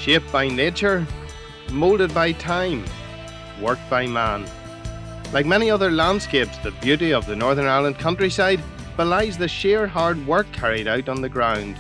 shaped by nature, moulded by time, worked by man. Like many other landscapes, the beauty of the Northern Ireland countryside belies the sheer hard work carried out on the ground.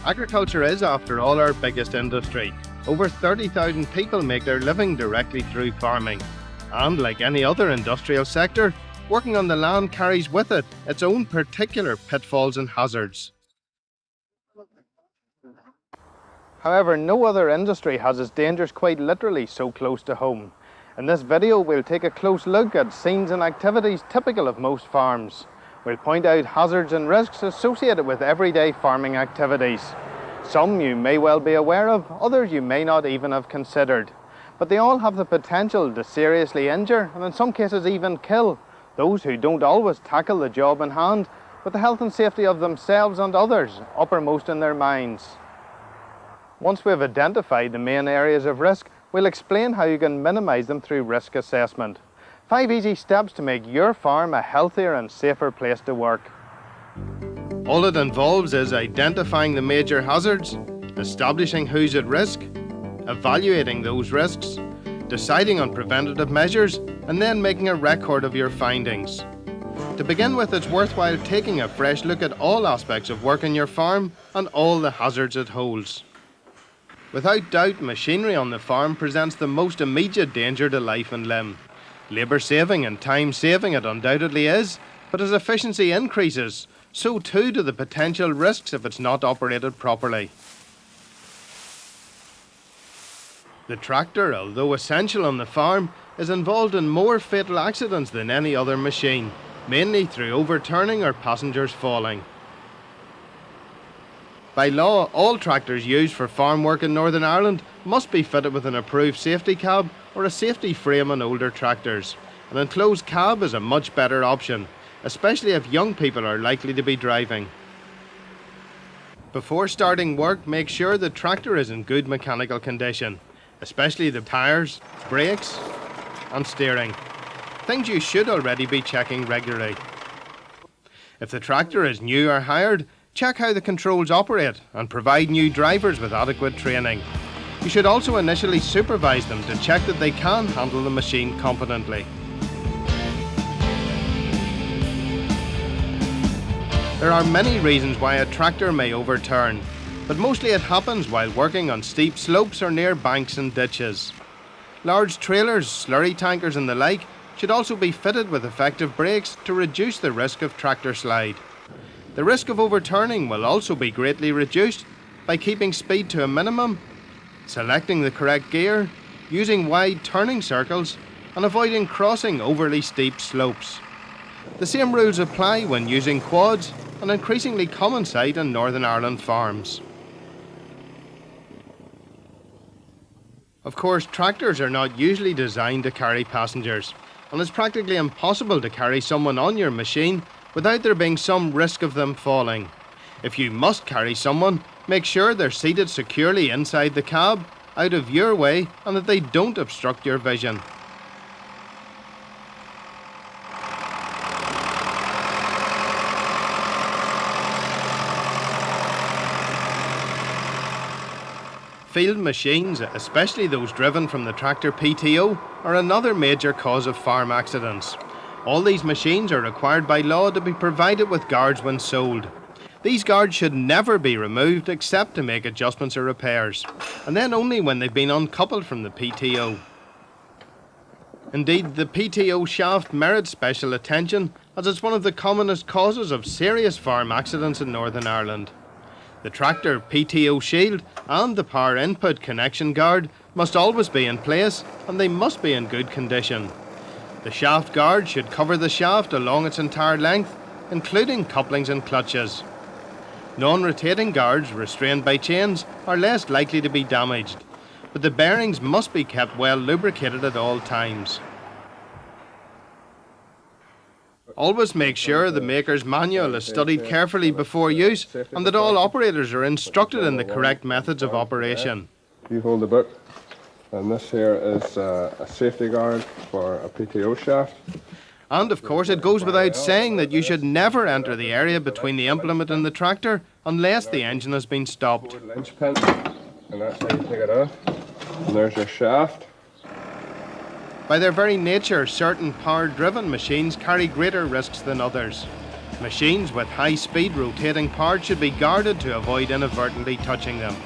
Agriculture is, after all, our biggest industry. Over 30,000 people make their living directly through farming. And like any other industrial sector, working on the land carries with it its own particular pitfalls and hazards. However, no other industry has its dangers quite literally so close to home. In this video, we'll take a close look at scenes and activities typical of most farms. We'll point out hazards and risks associated with everyday farming activities. Some you may well be aware of, others you may not even have considered. But they all have the potential to seriously injure, and in some cases even kill, those who don't always tackle the job in hand, with the health and safety of themselves and others uppermost in their minds. Once we've identified the main areas of risk, we'll explain how you can minimise them through risk assessment. 5 easy steps to make your farm a healthier and safer place to work. All it involves is identifying the major hazards, establishing who's at risk, evaluating those risks, deciding on preventative measures, and then making a record of your findings. To begin with, it's worthwhile taking a fresh look at all aspects of work on your farm and all the hazards it holds. Without doubt, machinery on the farm presents the most immediate danger to life and limb. Labour saving and time saving it undoubtedly is, but as efficiency increases, so too do the potential risks if it's not operated properly. The tractor, although essential on the farm, is involved in more fatal accidents than any other machine, mainly through overturning or passengers falling. By law, all tractors used for farm work in Northern Ireland must be fitted with an approved safety cab or a safety frame on older tractors. An enclosed cab is a much better option, especially if young people are likely to be driving. Before starting work, make sure the tractor is in good mechanical condition, especially the tyres, brakes and steering. Things you should already be checking regularly. If the tractor is new or hired, check how the controls operate and provide new drivers with adequate training. You should also initially supervise them to check that they can handle the machine competently. There are many reasons why a tractor may overturn, but mostly it happens while working on steep slopes or near banks and ditches. Large trailers, slurry tankers and the like should also be fitted with effective brakes to reduce the risk of tractor slide. The risk of overturning will also be greatly reduced by keeping speed to a minimum, selecting the correct gear, using wide turning circles and avoiding crossing overly steep slopes. The same rules apply when using quads, an increasingly common sight on Northern Ireland farms. Of course, tractors are not usually designed to carry passengers, and it's practically impossible to carry someone on your machine without there being some risk of them falling. If you must carry someone, make sure they're seated securely inside the cab, out of your way, and that they don't obstruct your vision. Field machines, especially those driven from the tractor PTO, are another major cause of farm accidents. All these machines are required by law to be provided with guards when sold. These guards should never be removed except to make adjustments or repairs, and then only when they've been uncoupled from the PTO. Indeed, the PTO shaft merits special attention as it's one of the commonest causes of serious farm accidents in Northern Ireland. The tractor PTO shield and the power input connection guard must always be in place, and they must be in good condition. The shaft guard should cover the shaft along its entire length, including couplings and clutches. Non-rotating guards restrained by chains are less likely to be damaged, but the bearings must be kept well lubricated at all times. Always make sure the maker's manual is studied carefully before use and that all operators are instructed in the correct methods of operation. You hold the book, and this here is a safety guard for a PTO shaft. And of course it goes without saying that you should never enter the area between the implement and the tractor unless the engine has been stopped. Linch pin, and that's how you take it off. And there's your shaft. By their very nature, certain power-driven machines carry greater risks than others. Machines with high-speed rotating parts should be guarded to avoid inadvertently touching them.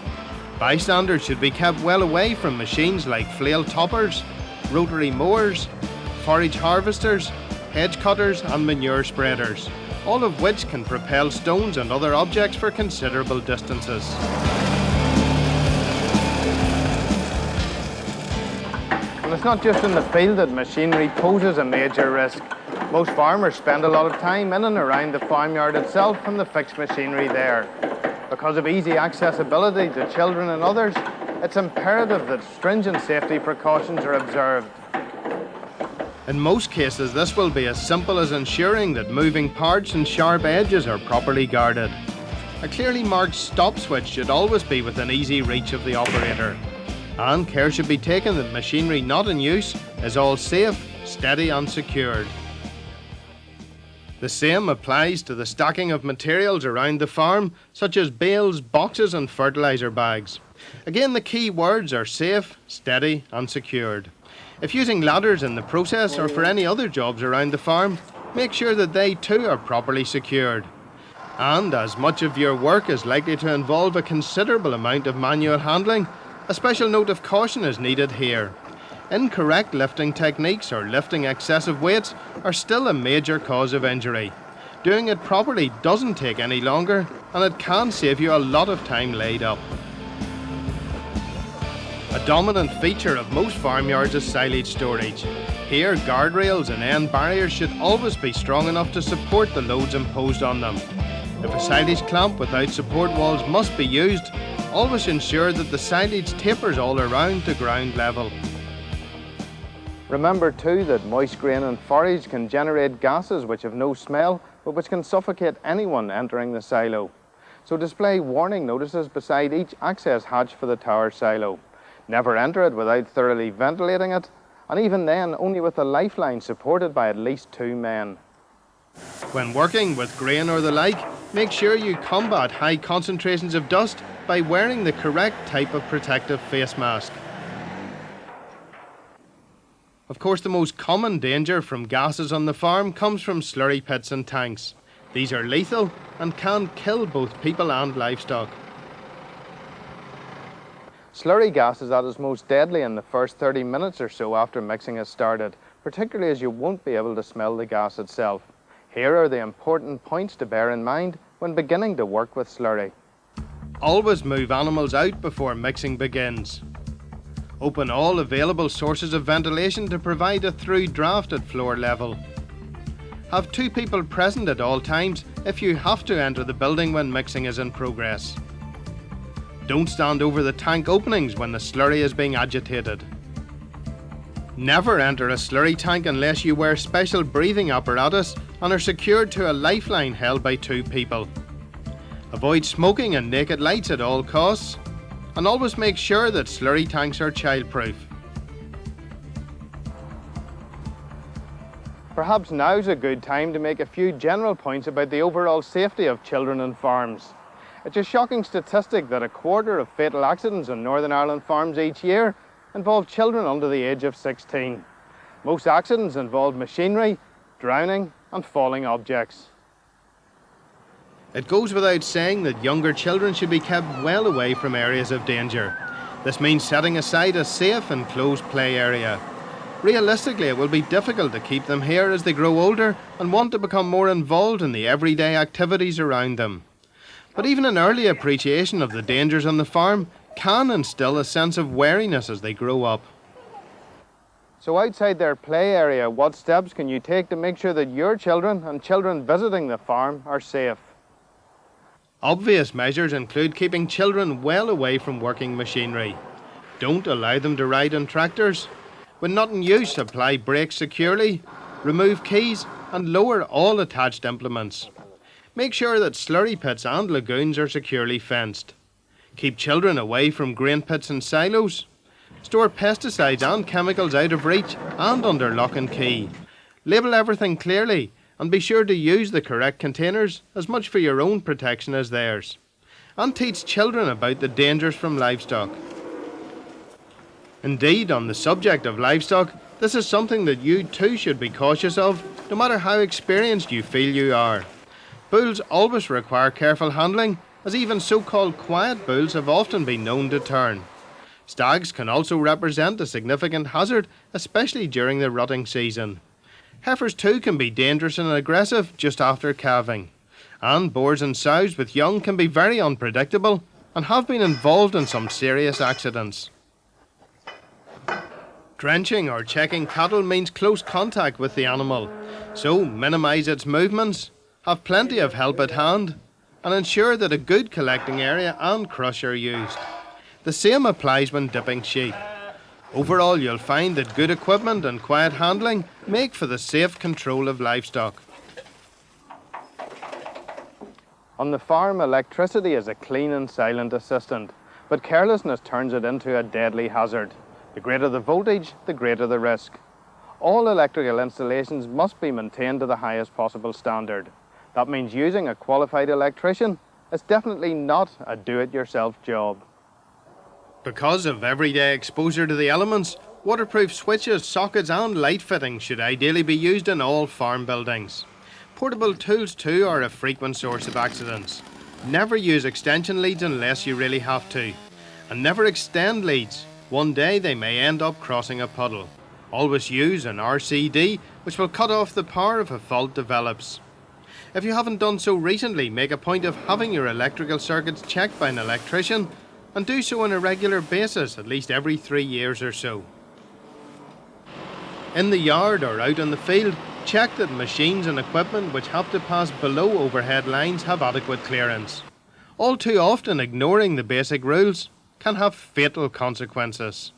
Bystanders should be kept well away from machines like flail toppers, rotary mowers, forage harvesters, hedge cutters and manure spreaders, all of which can propel stones and other objects for considerable distances. Well, it's not just in the field that machinery poses a major risk. Most farmers spend a lot of time in and around the farmyard itself and the fixed machinery there. Because of easy accessibility to children and others, it's imperative that stringent safety precautions are observed. In most cases, this will be as simple as ensuring that moving parts and sharp edges are properly guarded. A clearly marked stop switch should always be within easy reach of the operator. And care should be taken that machinery not in use is all safe, steady and secured. The same applies to the stacking of materials around the farm, such as bales, boxes and fertiliser bags. Again, the key words are safe, steady and secured. If using ladders in the process or for any other jobs around the farm, make sure that they too are properly secured. And as much of your work is likely to involve a considerable amount of manual handling, a special note of caution is needed here. Incorrect lifting techniques or lifting excessive weights are still a major cause of injury. Doing it properly doesn't take any longer and it can save you a lot of time laid up. A dominant feature of most farmyards is silage storage. Here, guardrails and end barriers should always be strong enough to support the loads imposed on them. If a silage clamp without support walls must be used, always ensure that the silage tapers all around to ground level. Remember too that moist grain and forage can generate gases which have no smell but which can suffocate anyone entering the silo. So display warning notices beside each access hatch for the tower silo. Never enter it without thoroughly ventilating it, and even then only with a lifeline supported by at least 2 men. When working with grain or the like, make sure you combat high concentrations of dust by wearing the correct type of protective face mask. Of course, the most common danger from gases on the farm comes from slurry pits and tanks. These are lethal and can kill both people and livestock. Slurry gas is at its most deadly in the first 30 minutes or so after mixing has started, particularly as you won't be able to smell the gas itself. Here are the important points to bear in mind when beginning to work with slurry. Always move animals out before mixing begins. Open all available sources of ventilation to provide a through draft at floor level. Have 2 people present at all times if you have to enter the building when mixing is in progress. Don't stand over the tank openings when the slurry is being agitated. Never enter a slurry tank unless you wear special breathing apparatus and are secured to a lifeline held by 2 people. Avoid smoking and naked lights at all costs, and always make sure that slurry tanks are childproof. Perhaps now's a good time to make a few general points about the overall safety of children on farms. It's a shocking statistic that 1/4 of fatal accidents on Northern Ireland farms each year involve children under the age of 16. Most accidents involve machinery, drowning and falling objects. It goes without saying that younger children should be kept well away from areas of danger. This means setting aside a safe and closed play area. Realistically, it will be difficult to keep them here as they grow older and want to become more involved in the everyday activities around them. But even an early appreciation of the dangers on the farm can instill a sense of wariness as they grow up. So outside their play area, what steps can you take to make sure that your children and children visiting the farm are safe? Obvious measures include keeping children well away from working machinery. Don't allow them to ride on tractors. When not in use, apply brakes securely, remove keys and lower all attached implements. Make sure that slurry pits and lagoons are securely fenced. Keep children away from grain pits and silos. Store pesticides and chemicals out of reach and under lock and key. Label everything clearly and be sure to use the correct containers, as much for your own protection as theirs. And teach children about the dangers from livestock. Indeed, on the subject of livestock, this is something that you too should be cautious of, no matter how experienced you feel you are. Bulls always require careful handling, as even so-called quiet bulls have often been known to turn. Stags can also represent a significant hazard, especially during the rutting season. Heifers too can be dangerous and aggressive just after calving. And boars and sows with young can be very unpredictable and have been involved in some serious accidents. Drenching or checking cattle means close contact with the animal, so minimise its movements, have plenty of help at hand, and ensure that a good collecting area and crush are used. The same applies when dipping sheep. Overall, you'll find that good equipment and quiet handling make for the safe control of livestock. On the farm, electricity is a clean and silent assistant, but carelessness turns it into a deadly hazard. The greater the voltage, the greater the risk. All electrical installations must be maintained to the highest possible standard. That means using a qualified electrician is definitely not a do-it-yourself job. Because of everyday exposure to the elements, waterproof switches, sockets and light fittings should ideally be used in all farm buildings. Portable tools too are a frequent source of accidents. Never use extension leads unless you really have to. And never extend leads. One day they may end up crossing a puddle. Always use an RCD, which will cut off the power if a fault develops. If you haven't done so recently, make a point of having your electrical circuits checked by an electrician, and do so on a regular basis, at least every 3 years or so. In the yard or out in the field, check that machines and equipment which have to pass below overhead lines have adequate clearance. All too often, ignoring the basic rules can have fatal consequences.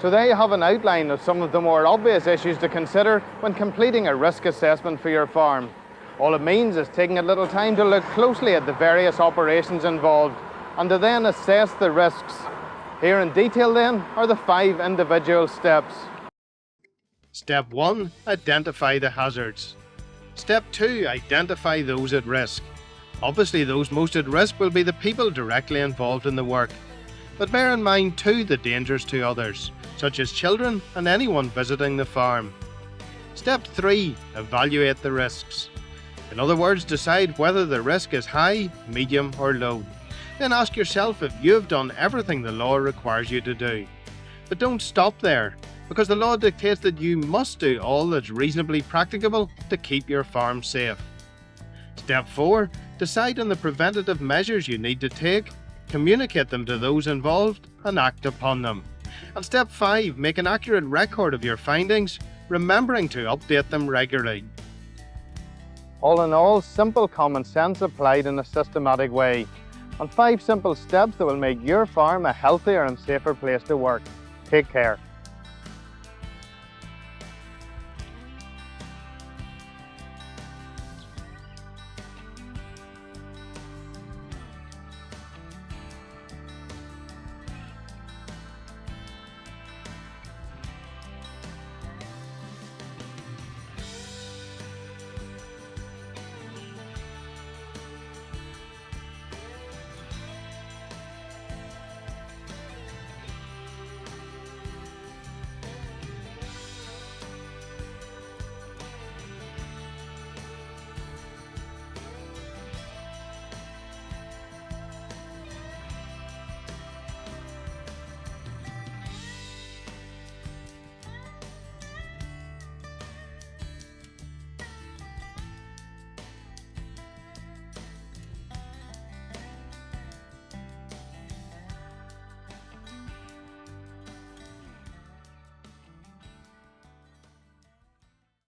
So there you have an outline of some of the more obvious issues to consider when completing a risk assessment for your farm. All it means is taking a little time to look closely at the various operations involved and to then assess the risks. Here in detail then are the 5 individual steps. Step 1. Identify the hazards. Step 2. Identify those at risk. Obviously, those most at risk will be the people directly involved in the work. But bear in mind too the dangers to others, such as children and anyone visiting the farm. Step 3. Evaluate the risks. In other words, decide whether the risk is high, medium or low. Then ask yourself if you have done everything the law requires you to do. But don't stop there, because the law dictates that you must do all that's reasonably practicable to keep your farm safe. Step 4. Decide on the preventative measures you need to take, communicate them to those involved, and act upon them. And Step 5. Make an accurate record of your findings, remembering to update them regularly. All in all, simple common sense applied in a systematic way, and 5 simple steps that will make your farm a healthier and safer place to work. Take care.